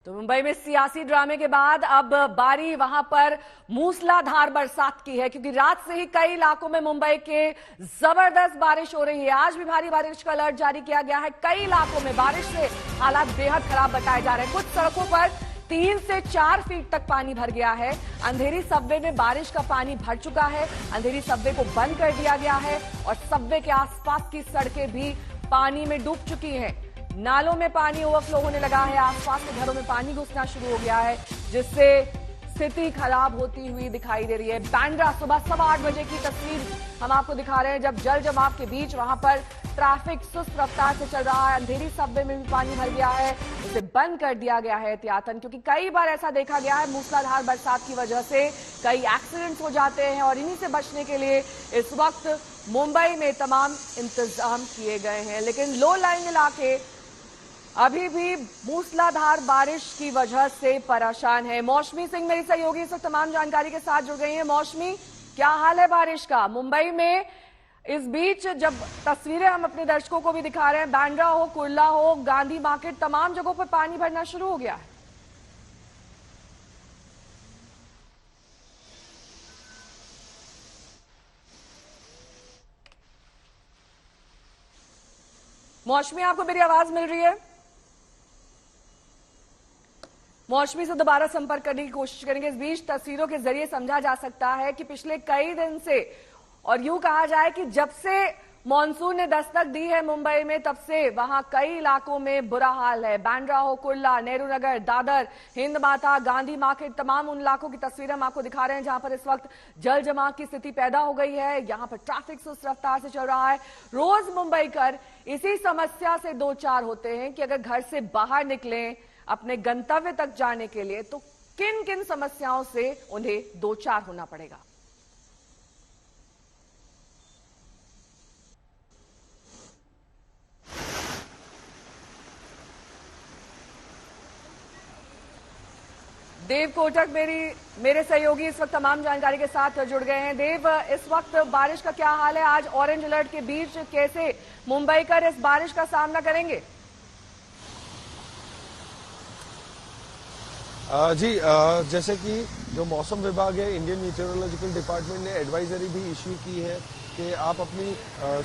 तो मुंबई में सियासी ड्रामे के बाद अब बारी वहां पर मूसलाधार बरसात की है, क्योंकि रात से ही कई इलाकों में मुंबई के जबरदस्त बारिश हो रही है। आज भी भारी बारिश का अलर्ट जारी किया गया है। कई इलाकों में बारिश से हालात बेहद खराब बताए जा रहे हैं। कुछ सड़कों पर 3 से 4 फीट तक पानी भर गया है। अंधेरी सबवे में बारिश का पानी भर चुका है। अंधेरी सबवे को बंद कर दिया गया है और सबवे के आसपास की सड़कें भी पानी में डूब चुकी हैं। नालों में पानी ओवरफ्लो होने लगा है। आसपास के घरों में पानी घुसना शुरू हो गया है, जिससे स्थिति खराब होती हुई दिखाई दे रही है। बांद्रा सुबह 8:15 बजे की तस्वीर हम आपको दिखा रहे हैं, जब जल जमाव के बीच वहां पर ट्रैफिक सुस्त रफ्तार से चल रहा है। अंधेरी सबवे में भी पानी भर गया है, उसे बंद कर दिया गया है एहतियातन, क्योंकि कई बार ऐसा देखा गया है मूसलाधार बरसात की वजह से कई एक्सीडेंट्स हो जाते हैं और इन्हीं से बचने के लिए इस वक्त मुंबई में तमाम इंतजाम किए गए हैं। लेकिन लो लाइन इलाके अभी भी मूसलाधार बारिश की वजह से परेशान है। मौसमी सिंह मेरी सहयोगी इस वक्त तमाम जानकारी के साथ जुड़ गई हैं। मौसमी, क्या हाल है बारिश का मुंबई में? इस बीच जब तस्वीरें हम अपने दर्शकों को भी दिखा रहे हैं, बांद्रा हो, कुर्ला हो, गांधी मार्केट, तमाम जगहों पर पानी भरना शुरू हो गया है। मौसमी, आपको मेरी आवाज मिल रही है? मौसमी से दोबारा संपर्क करने की कोशिश करेंगे। इस बीच तस्वीरों के जरिए समझा जा सकता है कि पिछले कई दिन से, और यूं कहा जाए कि जब से मॉनसून ने दस्तक दी है मुंबई में, तब से वहां कई इलाकों में बुरा हाल है। बांद्रा हो, कुर्ला, नेहरू नगर, दादर, हिंद माता, गांधी मार्केट, तमाम उन इलाकों की तस्वीरें हम आपको दिखा रहे हैं जहां पर इस वक्त जल जमाव की स्थिति पैदा हो गई है। यहां पर ट्रैफिक सुस्त रफ्तार से चल रहा है। रोज मुंबईकर इसी समस्या से दो चार होते हैं कि अगर घर से बाहर निकलें अपने गंतव्य तक जाने के लिए, तो किन किन समस्याओं से उन्हें दो चार होना पड़ेगा। देव कोटक मेरे सहयोगी इस वक्त तमाम जानकारी के साथ जुड़ गए हैं। देव, इस वक्त बारिश का क्या हाल है? आज ऑरेंज अलर्ट के बीच कैसे मुंबईकर इस बारिश का सामना करेंगे? जी, जैसे कि जो मौसम विभाग है, इंडियन मीटेरोलॉजिकल डिपार्टमेंट ने एडवाइजरी भी इश्यू की है कि आप अपनी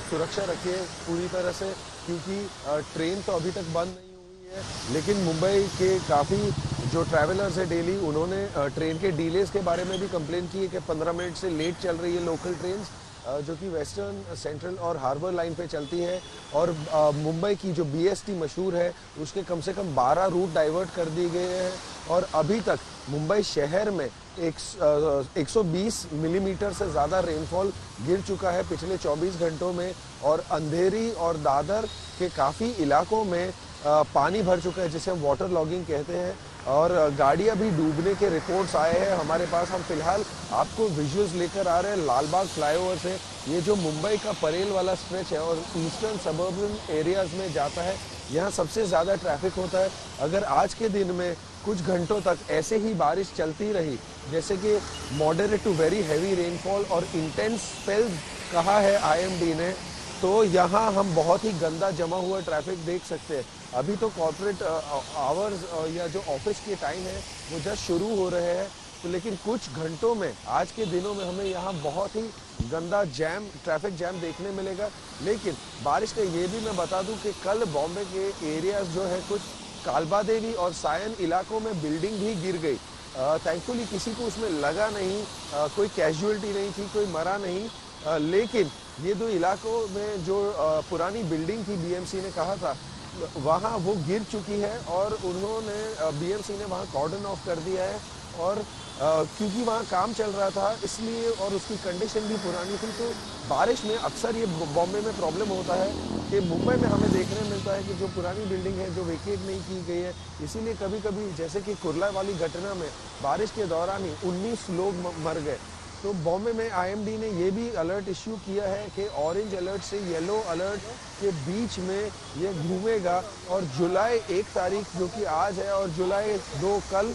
सुरक्षा रखिए पूरी तरह से, क्योंकि ट्रेन तो अभी तक बंद नहीं हुई है। लेकिन मुंबई के काफ़ी जो ट्रैवलर्स है डेली, उन्होंने ट्रेन के डिलेज के बारे में भी कंप्लेन की है कि 15 मिनट से लेट चल रही है लोकल ट्रेन, जो कि वेस्टर्न, सेंट्रल और हार्बर लाइन पे चलती है। और मुंबई की जो BST मशहूर है, उसके कम से कम 12 रूट डाइवर्ट कर दिए गए हैं। और अभी तक मुंबई शहर में 120 मिलीमीटर से ज़्यादा रेनफॉल गिर चुका है पिछले 24 घंटों में। और अंधेरी और दादर के काफ़ी इलाकों में पानी भर चुका है, जिसे हम वाटर लॉगिंग कहते हैं। और गाड़ियां भी डूबने के रिपोर्ट्स आए हैं हमारे पास। हम फिलहाल आपको विजुअल्स लेकर आ रहे हैं लालबाग फ्लाईओवर से। ये जो मुंबई का परेल वाला स्ट्रेच है और ईस्टर्न सबर्बन एरियाज में जाता है, यहाँ सबसे ज़्यादा ट्रैफिक होता है। अगर आज के दिन में कुछ घंटों तक ऐसे ही बारिश चलती रही, जैसे कि moderate to very heavy rainfall और इंटेंस स्पेल्स कहा है IMD ने, तो यहाँ हम बहुत ही गंदा जमा हुआ ट्रैफिक देख सकते हैं। अभी तो कॉर्पोरेट आवर्स या जो ऑफिस के टाइम है वो जस्ट शुरू हो रहे हैं, तो लेकिन कुछ घंटों में, आज के दिनों में हमें यहाँ बहुत ही गंदा ट्रैफिक जैम देखने मिलेगा। लेकिन बारिश का ये भी मैं बता दूं कि कल बॉम्बे के एरियाज जो है, कुछ कालबादेवी और सायन इलाकों में बिल्डिंग भी गिर गई। थैंकफुली किसी को उसमें लगा नहीं, कोई कैजुअलिटी नहीं थी, कोई मरा नहीं। लेकिन ये दो इलाकों में जो पुरानी बिल्डिंग थी, BMC ने कहा था, वहाँ वो गिर चुकी है और उन्होंने BMC ने वहाँ कॉर्डन ऑफ कर दिया है। और क्योंकि वहाँ काम चल रहा था इसलिए, और उसकी कंडीशन भी पुरानी थी, तो बारिश में अक्सर ये बॉम्बे में प्रॉब्लम होता है कि मुंबई में हमें देखने मिलता है कि जो पुरानी बिल्डिंग है जो वेकेट नहीं की गई है, इसीलिए कभी कभी जैसे कि कुर्ला वाली घटना में बारिश के दौरान ही 19 लोग मर गए। तो बॉम्बे में IMD ने ये भी अलर्ट इश्यू किया है कि ऑरेंज अलर्ट से येलो अलर्ट के बीच में ये घूमेगा। और जुलाई 1 तारीख जो कि आज है और जुलाई 2 कल,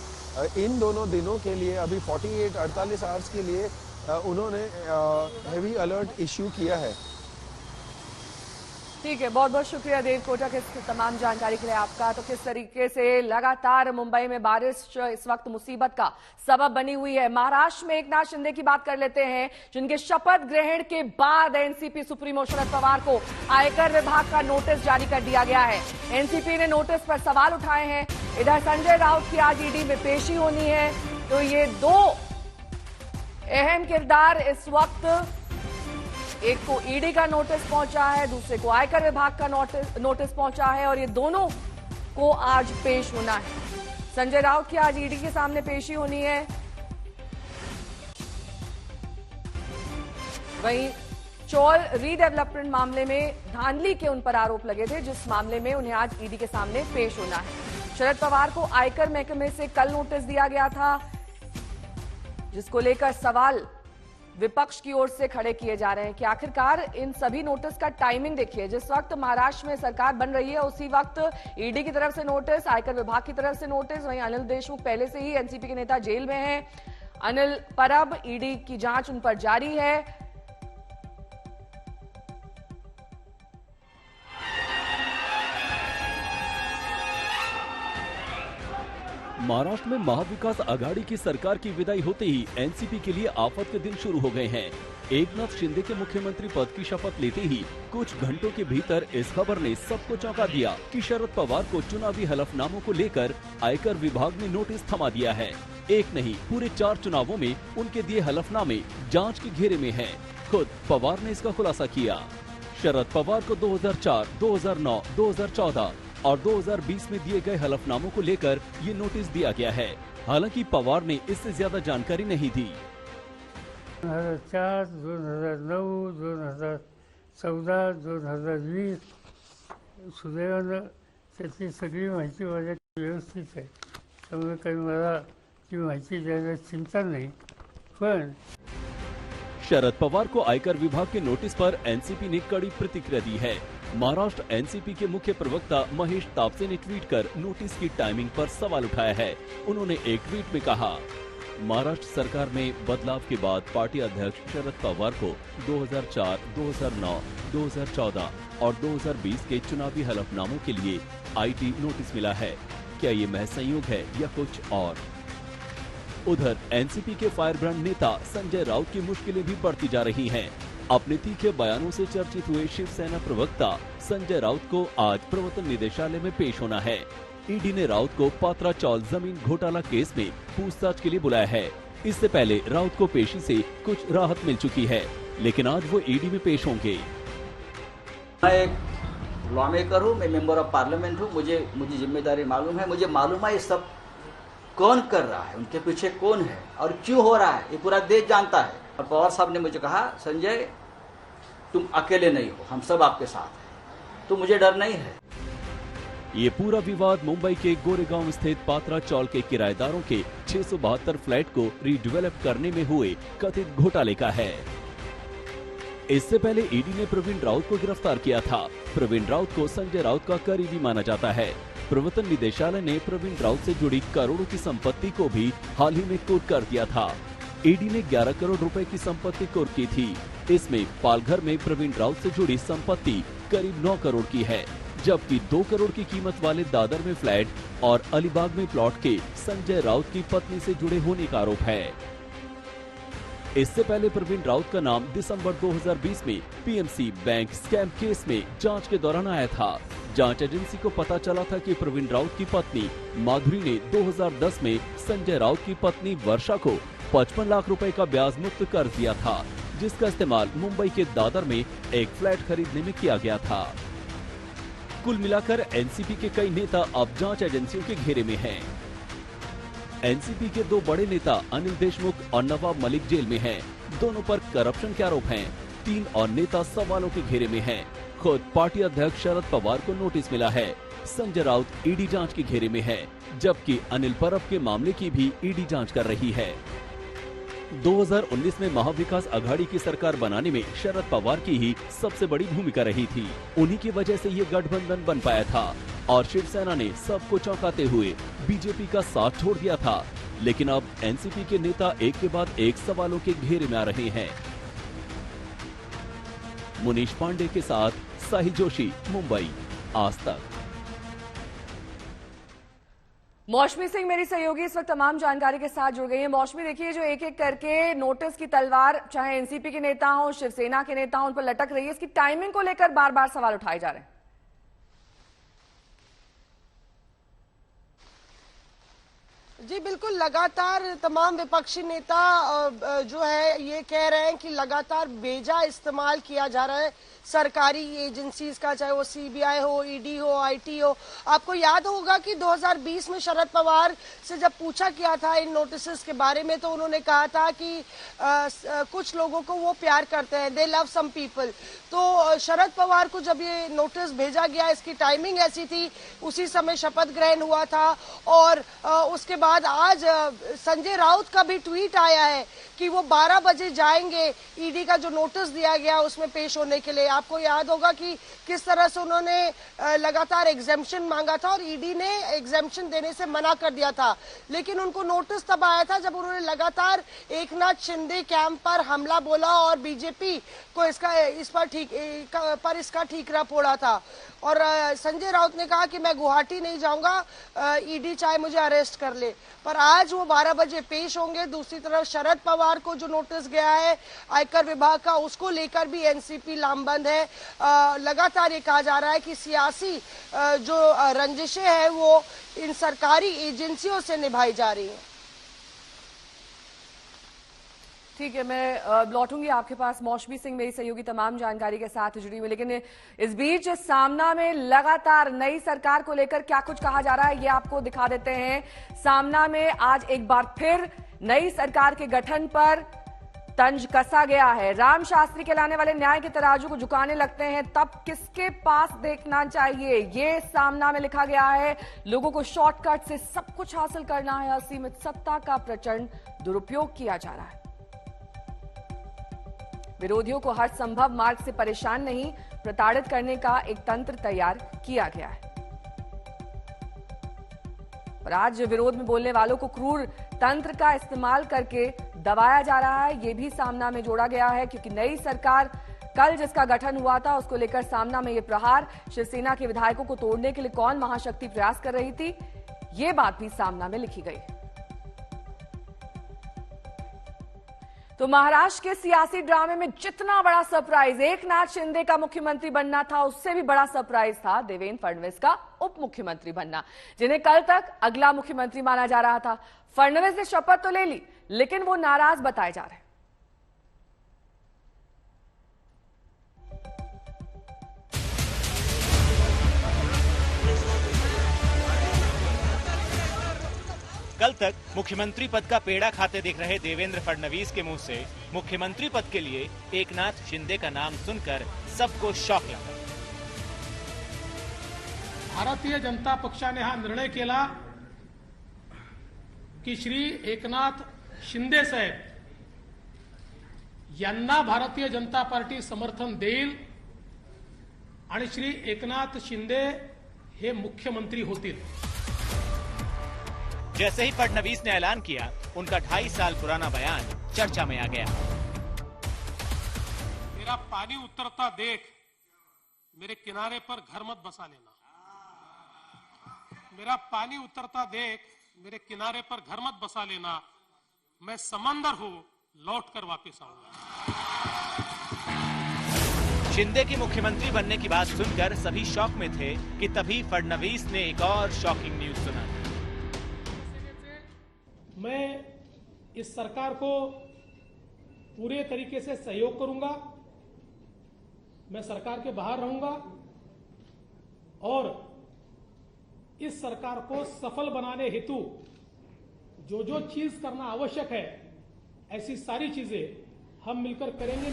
इन दोनों दिनों के लिए अभी 48 आवर्स के लिए उन्होंने हेवी अलर्ट इश्यू किया है। ठीक है, बहुत बहुत शुक्रिया देव कोटा के इस तमाम जानकारी के लिए आपका। तो किस तरीके से लगातार मुंबई में बारिश इस वक्त मुसीबत का सबब बनी हुई है। महाराष्ट्र में एकनाथ शिंदे की बात कर लेते हैं, जिनके शपथ ग्रहण के बाद एनसीपी सुप्रीमो शरद पवार को आयकर विभाग का नोटिस जारी कर दिया गया है। एनसीपी ने नोटिस पर सवाल उठाए हैं। इधर संजय राउत की आज ईडी में पेशी होनी है। तो ये दो अहम किरदार इस वक्त, एक को ईडी का नोटिस पहुंचा है, दूसरे को आयकर विभाग का नोटिस पहुंचा है और ये दोनों को आज पेश होना है। संजय राउत की आज ईडी के सामने पेशी होनी है। वहीं चौल रीडेवलपमेंट मामले में धांधली के उन पर आरोप लगे थे, जिस मामले में उन्हें आज ईडी के सामने पेश होना है। शरद पवार को आयकर महकमे से कल नोटिस दिया गया था, जिसको लेकर सवाल विपक्ष की ओर से खड़े किए जा रहे हैं कि आखिरकार इन सभी नोटिस का टाइमिंग देखिए। जिस वक्त महाराष्ट्र में सरकार बन रही है, उसी वक्त ईडी की तरफ से नोटिस, आयकर विभाग की तरफ से नोटिस। वहीं अनिल देशमुख पहले से ही एनसीपी के नेता जेल में हैं। अनिल परब, ईडी की जांच उन पर जारी है। महाराष्ट्र में महाविकास आघाड़ी की सरकार की विदाई होते ही एनसीपी के लिए आफत के दिन शुरू हो गए हैं। एकनाथ शिंदे के मुख्यमंत्री पद की शपथ लेते ही कुछ घंटों के भीतर इस खबर ने सबको चौंका दिया कि शरद पवार को चुनावी हलफनामों को लेकर आयकर विभाग ने नोटिस थमा दिया है। एक नहीं, पूरे 4 चुनावों में उनके दिए हलफनामे जांच के घेरे में हैं। खुद पवार ने इसका खुलासा किया। शरद पवार को 2004, 2009, 2014 और 2020 में दिए गए हलफनामों को लेकर ये नोटिस दिया गया है। हालांकि पवार ने इससे ज्यादा जानकारी नहीं दी। 2004, 2009, 2014, 2020 सुदैवानं त्याची सगळी माहिती माझ्याकडे व्यवस्थित आहे, त्यामुळे काही मला ती माहिती द्यायला चिंता नाही। पण शरद पवार को आयकर विभाग के नोटिस पर एनसीपी ने कड़ी प्रतिक्रिया दी है। महाराष्ट्र एनसीपी के मुख्य प्रवक्ता महेश तापसे ने ट्वीट कर नोटिस की टाइमिंग पर सवाल उठाया है। उन्होंने एक ट्वीट में कहा, महाराष्ट्र सरकार में बदलाव के बाद पार्टी अध्यक्ष शरद पवार को 2004, 2009, 2014 और 2020 के चुनावी हलफनामों के लिए आईटी नोटिस मिला है। क्या ये महज संयोग है या कुछ और? उधर एनसीपी के फायरब्रांड नेता संजय राउत की मुश्किलें भी बढ़ती जा रही हैं। अपने तीखे बयानों से चर्चित हुए शिवसेना प्रवक्ता संजय राउत को आज प्रवर्तन निदेशालय में पेश होना है। ईडी ने राउत को पात्रा चौल जमीन घोटाला केस में पूछताछ के लिए बुलाया है। इससे पहले राउत को पेशी से कुछ राहत मिल चुकी है, लेकिन आज वो ईडी में पेश होंगे। मैं एक लॉ मेकर हूँ, मैं मेंबर ऑफ पार्लियामेंट हूँ, मुझे जिम्मेदारी मालूम है। मुझे मालूम है ये सब कौन कर रहा है, उनके पीछे कौन है और क्यों हो रहा है, ये पूरा देश जानता है। और पवार साहब ने मुझे कहा, संजय तुम अकेले नहीं हो, हम सब आपके साथ हैं, तो मुझे डर नहीं है। ये पूरा विवाद मुंबई के गोरेगांव स्थित पात्रा चौल के किराएदारों के 672 फ्लैट को रीडेवलप करने में हुए कथित घोटाले का है। इससे पहले ईडी ने प्रवीण राउत को गिरफ्तार किया था। प्रवीण राउत को संजय राउत का करीबी माना जाता है। प्रवर्तन निदेशालय ने प्रवीण राउत से जुड़ी करोड़ों की संपत्ति को भी हाल ही में कुर्क कर दिया था। ईडी ने 11 करोड़ रुपए की संपत्ति कुर्क की थी। इसमें पालघर में प्रवीण राउत से जुड़ी संपत्ति करीब 9 करोड़ की है, जबकि 2 करोड़ की कीमत वाले दादर में फ्लैट और अलीबाग में प्लॉट के संजय राउत की पत्नी से जुड़े होने का आरोप है। इससे पहले प्रवीण राउत का नाम दिसंबर 2020 में पीएमसी बैंक स्कैम केस में जांच के दौरान आया था। जांच एजेंसी को पता चला था कि प्रवीण राउत की पत्नी माधुरी ने 2010 में संजय राउत की पत्नी वर्षा को 55 लाख रुपए का ब्याज मुक्त कर दिया था, जिसका इस्तेमाल मुंबई के दादर में एक फ्लैट खरीदने में किया गया था। कुल मिलाकर एनसीपी के कई नेता अब जांच एजेंसियों के घेरे में हैं। एनसीपी के 2 बड़े नेता अनिल देशमुख और नवाब मलिक जेल में हैं। दोनों पर करप्शन के आरोप हैं। 3 और नेता सवालों के घेरे में हैं। खुद पार्टी अध्यक्ष शरद पवार को नोटिस मिला है। संजय राउत ईडी जांच के घेरे में है, जबकि अनिल परब के मामले की भी ईडी जांच कर रही है। 2019 में महाविकास आघाड़ी की सरकार बनाने में शरद पवार की ही सबसे बड़ी भूमिका रही थी। उन्हीं की वजह से ये गठबंधन बन पाया था और शिवसेना ने सबको चौंकाते हुए बीजेपी का साथ छोड़ दिया था। लेकिन अब एनसीपी के नेता एक के बाद एक सवालों के घेरे में आ रहे हैं। मुनीश पांडे के साथ साहिल जोशी, मुंबई, आज तक। मौसमी सिंह मेरी सहयोगी इस वक्त तमाम जानकारी के साथ जुड़ गई है। मौसमी, देखिए जो एक एक करके नोटिस की तलवार चाहे एनसीपी के नेता हो, शिवसेना के नेता हो, उन पर लटक रही है, इसकी टाइमिंग को लेकर बार बार सवाल उठाए जा रहे हैं। जी बिल्कुल, लगातार तमाम विपक्षी नेता जो है ये कह रहे हैं कि लगातार बेजा इस्तेमाल किया जा रहा है सरकारी एजेंसीज का, चाहे वो सीबीआई हो, ईडी हो, आईटी हो। आपको याद होगा कि 2020 में शरद पवार से जब पूछा गया था इन नोटिस के बारे में, तो उन्होंने कहा था कि कुछ लोगों को वो प्यार करते हैं, दे लव सम पीपल। तो शरद पवार को जब ये नोटिस भेजा गया, इसकी टाइमिंग ऐसी थी, उसी समय शपथ ग्रहण हुआ था और उसके बाद आज संजय राउत का भी ट्वीट आया है कि वो 12 बजे जाएंगे ईडी का जो नोटिस दिया गया उसमें पेश होने के लिए। आपको याद होगा कि किस तरह से उन्होंने लगातार एग्जेम्पशन मांगा था और ईडी ने एग्जेम्पशन देने से मना कर दिया था, लेकिन उनको नोटिस तब आया था जब उन्होंने लगातार एकनाथ शिंदे कैंप पर हमला बोला और बीजेपी को इसका ठीकरा फोड़ा था। और संजय राउत ने कहा कि मैं गुवाहाटी नहीं जाऊंगा, ईडी चाहे मुझे अरेस्ट कर ले। पर आज वो 12 बजे पेश होंगे। दूसरी तरफ शरद पवार को जो नोटिस गया है आयकर विभाग का, उसको लेकर भी एनसीपी लामबंद है। लगातार ये कहा जा रहा है कि सियासी जो रंजिशें हैं वो इन सरकारी एजेंसियों से निभाई जा रही हैं। ठीक है, मैं लौटूंगी आपके पास। मौसमी सिंह मेरी सहयोगी तमाम जानकारी के साथ जुड़ी हुई, लेकिन इस बीच सामना में लगातार नई सरकार को लेकर क्या कुछ कहा जा रहा है ये आपको दिखा देते हैं। सामना में आज एक बार फिर नई सरकार के गठन पर तंज कसा गया है। राम शास्त्री कहलाने वाले न्याय के तराजू को झुकाने लगते हैं, तब किसके पास देखना चाहिए, ये सामना में लिखा गया है। लोगों को शॉर्टकट से सब कुछ हासिल करना है, असीमित सत्ता का प्रचंड दुरुपयोग किया जा रहा है। विरोधियों को हर संभव मार्ग से परेशान नहीं, प्रताड़ित करने का एक तंत्र तैयार किया गया है। और आज विरोध में बोलने वालों को क्रूर तंत्र का इस्तेमाल करके दबाया जा रहा है, यह भी सामना में जोड़ा गया है, क्योंकि नई सरकार कल जिसका गठन हुआ था उसको लेकर सामना में यह प्रहार, शिवसेना के विधायकों को तोड़ने के लिए कौन महाशक्ति प्रयास कर रही थी, ये बात भी सामना में लिखी गई। तो महाराष्ट्र के सियासी ड्रामे में जितना बड़ा सरप्राइज एकनाथ शिंदे का मुख्यमंत्री बनना था, उससे भी बड़ा सरप्राइज था देवेंद्र फडणवीस का उप मुख्यमंत्री बनना, जिन्हें कल तक अगला मुख्यमंत्री माना जा रहा था। फडणवीस ने शपथ तो ले ली, लेकिन वो नाराज बताए जा रहे हैं। कल तक मुख्यमंत्री पद का पेड़ा खाते दिख रहे देवेंद्र फडणवीस के मुंह से मुख्यमंत्री पद के लिए एकनाथ शिंदे का नाम सुनकर सबको शॉक लगा। भारतीय जनता पक्षाने हा निर्णय केला की श्री एकनाथ शिंदे साहेब यांना भारतीय जनता पार्टी समर्थन देईल आणि श्री एकनाथ शिंदे हे मुख्यमंत्री होतील। जैसे ही फडणवीस ने ऐलान किया, उनका 2.5 साल पुराना बयान चर्चा में आ गया। मेरा पानी उतरता देख मेरे किनारे पर घर मत बसा लेना। मेरा पानी उतरता देख मेरे किनारे पर घर मत बसा लेना। मैं समंदर हूं, लौट कर वापस आऊंगा। शिंदे की मुख्यमंत्री बनने की बात सुनकर सभी शॉक में थे कि तभी फडणवीस ने एक और शॉकिंग न्यूज सुना। मैं इस सरकार को पूरे तरीके से सहयोग करूंगा। मैं सरकार के बाहर रहूंगा और इस सरकार को सफल बनाने हेतु जो जो चीज करना आवश्यक है, ऐसी सारी चीजें हम मिलकर करेंगे।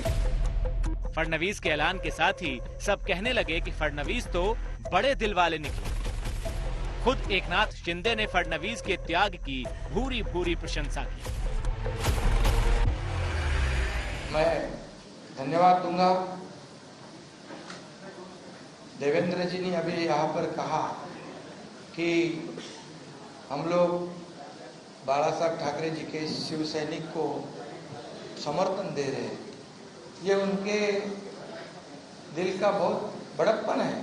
फडणवीस के ऐलान के साथ ही सब कहने लगे कि फडणवीस तो बड़े दिल वाले निकले। खुद एकनाथ शिंदे ने फडणवीस के त्याग की भूरी भूरी प्रशंसा की। मैं धन्यवाद दूंगा। देवेंद्र जी ने अभी यहाँ पर कहा कि हम लोग बाला साहब ठाकरे जी के शिव सैनिक को समर्थन दे रहे हैं। ये उनके दिल का बहुत बड़प्पन है।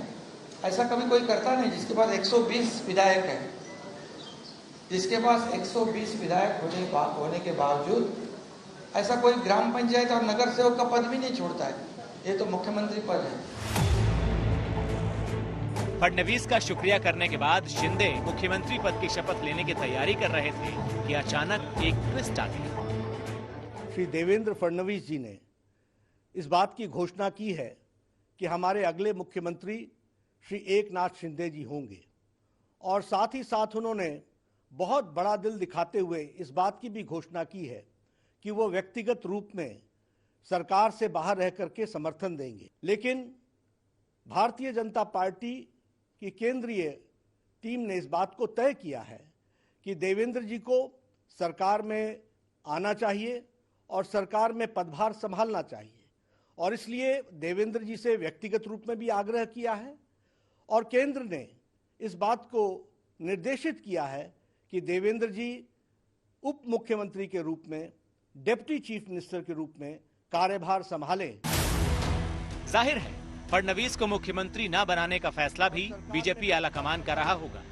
ऐसा कभी कोई करता नहीं। जिसके पास 120 विधायक है, जिसके पास 120 विधायक होने के बावजूद ऐसा कोई ग्राम पंचायत और नगर सेवक का पद भी नहीं छोड़ता है। ये तो मुख्यमंत्री पद है। फडणवीस का शुक्रिया करने के बाद शिंदे मुख्यमंत्री पद की शपथ लेने की तैयारी कर रहे थे कि अचानक एक ट्विस्ट आ गया। श्री देवेंद्र फडणवीस जी ने इस बात की घोषणा की है कि हमारे अगले मुख्यमंत्री श्री एकनाथ शिंदे जी होंगे, और साथ ही साथ उन्होंने बहुत बड़ा दिल दिखाते हुए इस बात की भी घोषणा की है कि वो व्यक्तिगत रूप में सरकार से बाहर रह करके समर्थन देंगे। लेकिन भारतीय जनता पार्टी की केंद्रीय टीम ने इस बात को तय किया है कि देवेंद्र जी को सरकार में आना चाहिए और सरकार में पदभार संभालना चाहिए, और इसलिए देवेंद्र जी से व्यक्तिगत रूप में भी आग्रह किया है, और केंद्र ने इस बात को निर्देशित किया है कि देवेंद्र जी उप मुख्यमंत्री के रूप में, डिप्टी चीफ मिनिस्टर के रूप में कार्यभार संभालें। जाहिर है फडणवीस को मुख्यमंत्री न बनाने का फैसला भी बीजेपी आलाकमान का रहा होगा,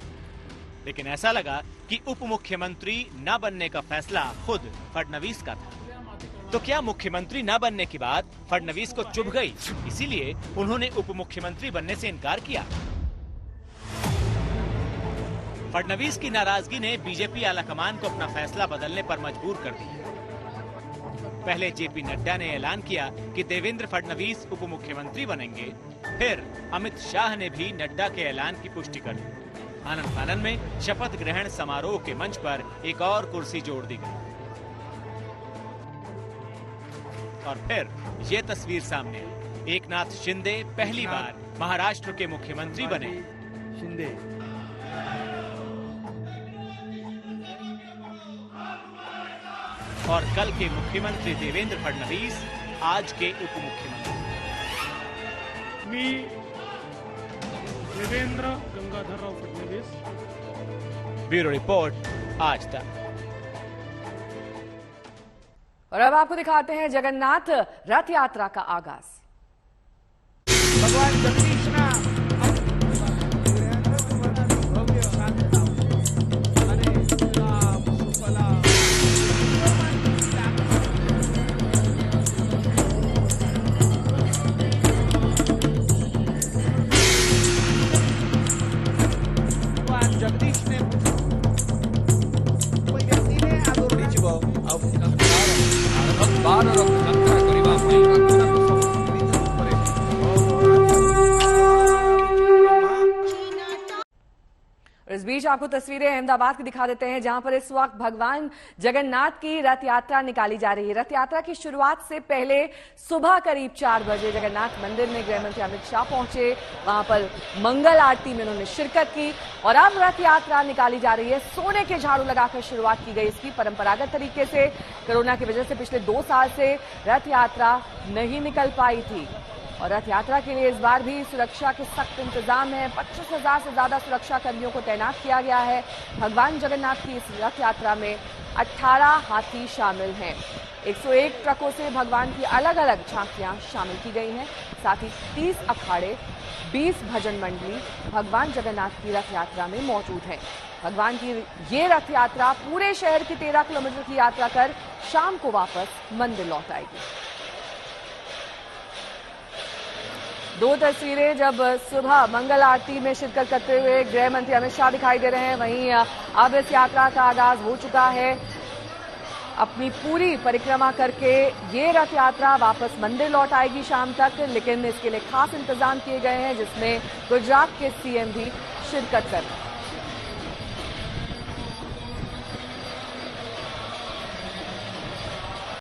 लेकिन ऐसा लगा कि उप मुख्यमंत्री न बनने का फैसला खुद फडणवीस का था। तो क्या मुख्यमंत्री न बनने के बाद फडणवीस को चुभ गई, इसीलिए उन्होंने उप मुख्यमंत्री बनने से इनकार किया? फडणवीस की नाराजगी ने बीजेपी आलाकमान को अपना फैसला बदलने पर मजबूर कर दिया। पहले जेपी नड्डा ने ऐलान किया कि देवेंद्र फडणवीस उप मुख्यमंत्री बनेंगे, फिर अमित शाह ने भी नड्डा के ऐलान की पुष्टि कर दी। आनंद फानन में शपथ ग्रहण समारोह के मंच पर एक और कुर्सी जोड़ दी गई, और फिर ये तस्वीर सामने आई। एकनाथ शिंदे पहली बार महाराष्ट्र के मुख्यमंत्री बने। शिंदे और कल के मुख्यमंत्री देवेंद्र फडणवीस आज के उप मुख्यमंत्री। मी देवेंद्र गंगाधरराव फडणवीस। ब्यूरो रिपोर्ट, आज तक। और अब आपको दिखाते हैं जगन्नाथ रथ यात्रा का आगाज। भगवान जगदीश ना इस बीच आपको तस्वीरें अहमदाबाद की दिखा देते हैं, जहां पर इस वक्त भगवान जगन्नाथ की रथ यात्रा निकाली जा रही है। रथ यात्रा की शुरुआत से पहले सुबह करीब 4 बजे जगन्नाथ मंदिर में गृह मंत्री अमित शाह पहुंचे। वहां पर मंगल आरती में उन्होंने शिरकत की, और अब रथ यात्रा निकाली जा रही है। सोने के झाड़ू लगाकर शुरुआत की गई इसकी परंपरागत तरीके से। कोरोना की वजह से पिछले 2 साल से रथ यात्रा नहीं निकल पाई थी, और रथ यात्रा के लिए इस बार भी सुरक्षा के सख्त इंतजाम है। 25,000 से ज्यादा सुरक्षा कर्मियों को तैनात किया गया है। भगवान जगन्नाथ की इस रथ यात्रा में 18 हाथी शामिल हैं। 101 ट्रकों से भगवान की अलग अलग झांकियां शामिल की गई हैं। साथ ही 30 अखाड़े, 20 भजन मंडली भगवान जगन्नाथ की रथ यात्रा में मौजूद हैं। भगवान की ये रथ यात्रा पूरे शहर की 13 किलोमीटर की यात्रा कर शाम को वापस मंदिर लौट आएगी। 2 तस्वीरें जब सुबह मंगल आरती में शिरकत करते हुए गृह मंत्री अमित शाह दिखाई दे रहे हैं, वहीं अब इस यात्रा का आगाज हो चुका है। अपनी पूरी परिक्रमा करके ये रथ यात्रा वापस मंदिर लौट आएगी शाम तक, लेकिन इसके लिए खास इंतजाम किए गए हैं, जिसमें गुजरात के सीएम भी शिरकत कर रहे हैं।